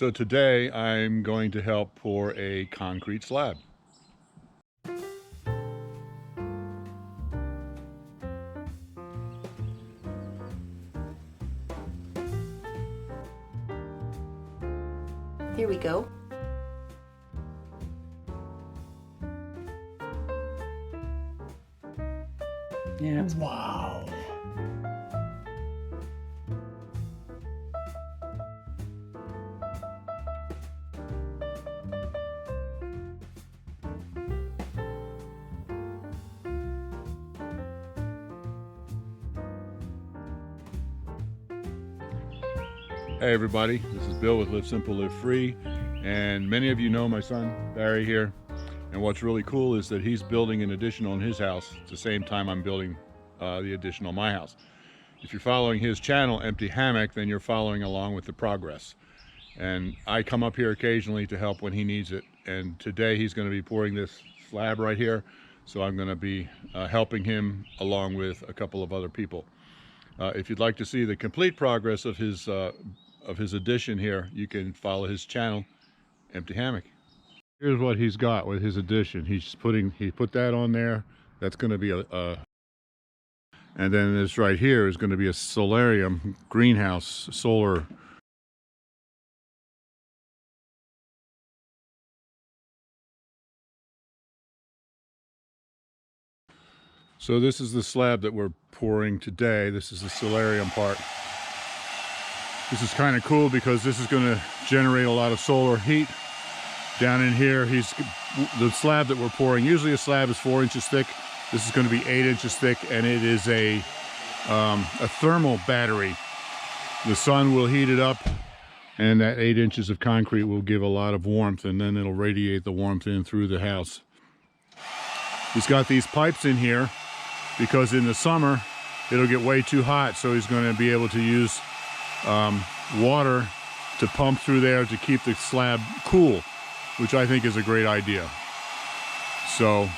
So today I'm going to help pour a concrete slab. Here we go. Yeah. Wow. Hey everybody, this is Bill with Live Simple, Live Free, and many of you know my son Barry here, and what's really cool is that he's building an addition on his house at the same time I'm building the addition on my house. If you're following his channel, Empty Hammock, then you're following along with the progress. And I come up here occasionally to help when he needs it, and today he's going to be pouring this slab right here, so I'm going to be helping him along with a couple of other people. If you'd like to see the complete progress of his addition here, you can follow his channel, Empty Hammock. Here's what he's got with his addition. He put that on there. That's going to be and then this right here is going to be a solarium greenhouse solar. So this is the slab that we're pouring today. This is the solarium part. This is kind of cool because this is going to generate a lot of solar heat down in here. The slab that we're pouring, usually a slab is 4 inches thick. This is going to be 8 inches thick, and it is a thermal battery. The sun will heat it up, and that 8 inches of concrete will give a lot of warmth, and then it'll radiate the warmth in through the house. He's got these pipes in here because in the summer it'll get way too hot, so he's going to be able to use water to pump through there to keep the slab cool, which I think is a great idea. So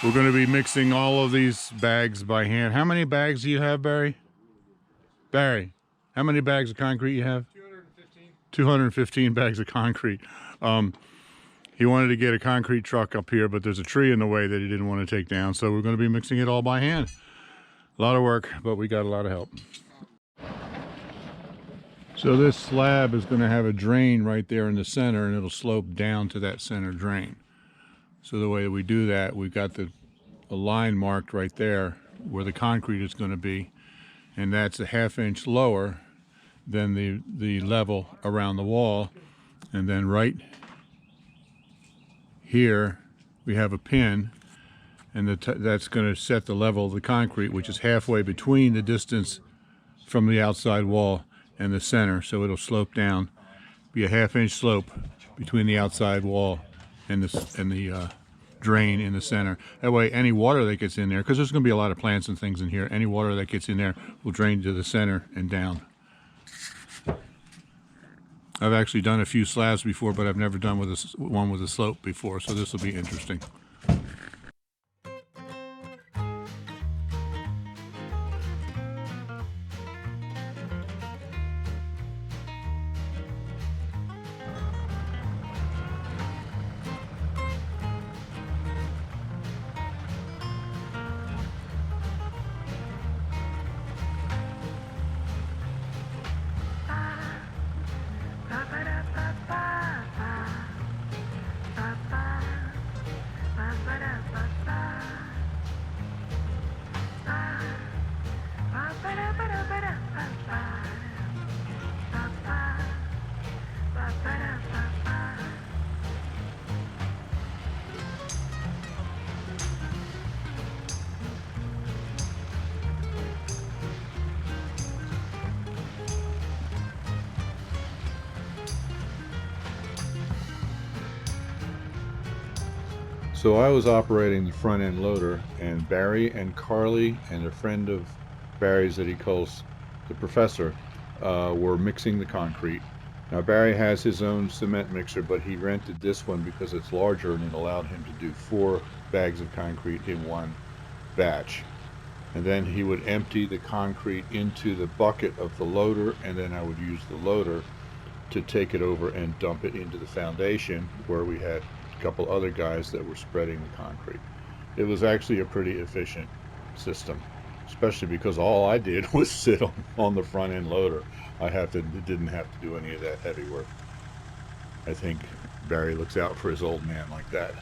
we're going to be mixing all of these bags by hand. How many bags do you have, Barry? Barry, how many bags of concrete you have? 215. 215 bags of concrete. He wanted to get a concrete truck up here, but there's a tree in the way that he didn't want to take down, so we're going to be mixing it all by hand. A lot of work, but we got a lot of help. So this slab is going to have a drain right there in the center, and it'll slope down to that center drain. So the way that we do that, we've got a line marked right there where the concrete is going to be, and that's a 1/2 inch lower than the level around the wall. And then right here we have a pin, and that's going to set the level of the concrete, which is halfway between the distance from the outside wall and the center. So it'll slope down, be a 1/2 inch slope between the outside wall and the drain in the center. That way any water that gets in there, because there's going to be a lot of plants and things in here, any water that gets in there will drain to the center and down. I've actually done a few slabs before, but I've never done one with a slope before, so this will be interesting. So I was operating the front end loader, and Barry and Carly and a friend of Barry's that he calls the professor were mixing the concrete. Now Barry has his own cement mixer, but he rented this one because it's larger and it allowed him to do 4 bags of concrete in one batch. And then he would empty the concrete into the bucket of the loader, and then I would use the loader to take it over and dump it into the foundation where we had a couple other guys that were spreading the concrete. It was actually a pretty efficient system, especially because all I did was sit on the front end loader. Didn't have to do any of that heavy work. I think Barry looks out for his old man like that.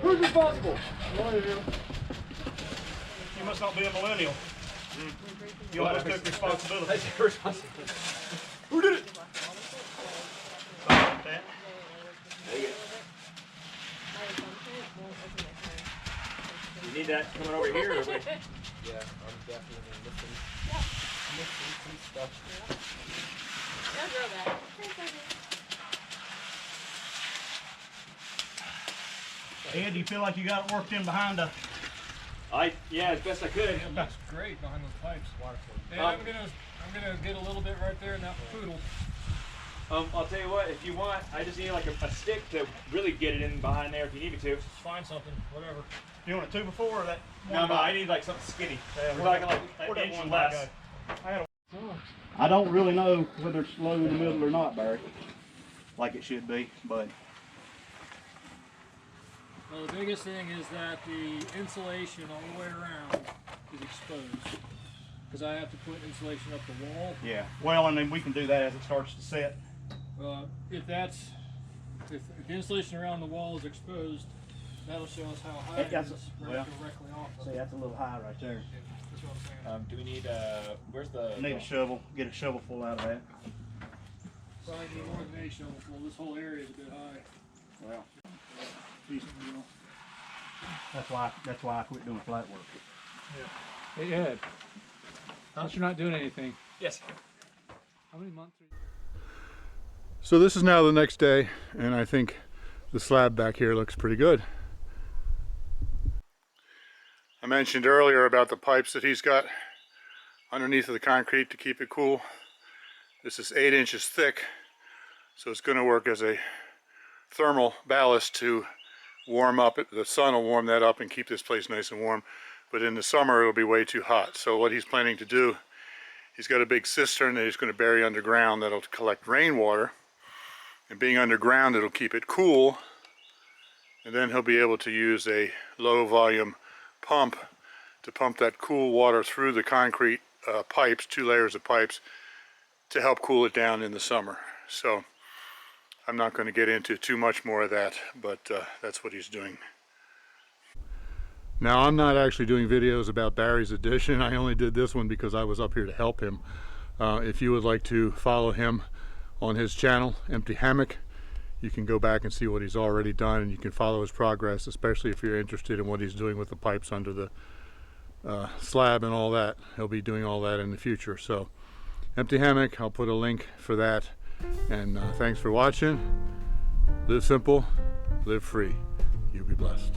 Who's responsible? You must not be a millennial. You almost took responsibility. That's your responsibility. Who did it? You need that coming over here? Or Yeah, I'm definitely missing some stuff. Don't grow that. Ed, do you feel like you got it worked in behind the... Yeah, as best I could. That's great behind those pipes. And I'm gonna get a little bit right there in that poodle. I'll tell you what, if you want, I just need like a stick to really get it in behind there if you need me to. Just find something, whatever. You want a 2x4 or that? No, I need like something skinny. Yeah, We're talking like where'd an that inch one or less. go? I don't really know whether it's low in the middle or not, Barry. Like it should be, but... Well, the biggest thing is that the insulation all the way around is exposed. Because I have to put insulation up the wall. Yeah, well, and then we can do that as it starts to set. If the insulation around the wall is exposed, that'll show us how high it is directly off of it. See, that's a little high right there. That's what I'm saying. Do we need, where's the... Need a shovel, get a shovel full out of that. Probably need more than a shovelful. This whole area is a bit high. Well, Decent deal. that's why I quit doing flat work. Hey Ed, since you're not doing anything, Yes. how many months are you... So this is now the next day, and I think the slab back here looks pretty good. I mentioned earlier about the pipes that he's got underneath of the concrete to keep it cool. This is 8 inches thick, so it's going to work as a thermal ballast to warm up. The sun will warm that up and keep this place nice and warm, but in the summer it'll be way too hot. So what he's planning to do, he's got a big cistern that he's going to bury underground that'll collect rainwater, and being underground it'll keep it cool, and then he'll be able to use a low volume pump to pump that cool water through the concrete pipes, 2 layers of pipes, to help cool it down in the summer. So I'm not going to get into too much more of that, but that's what he's doing. Now, I'm not actually doing videos about Barry's addition. I only did this one because I was up here to help him. If you would like to follow him on his channel, Empty Hammock, you can go back and see what he's already done, and you can follow his progress, especially if you're interested in what he's doing with the pipes under the slab and all that. He'll be doing all that in the future. So Empty Hammock, I'll put a link for that. And thanks for watching. Live simple, live free. You be blessed.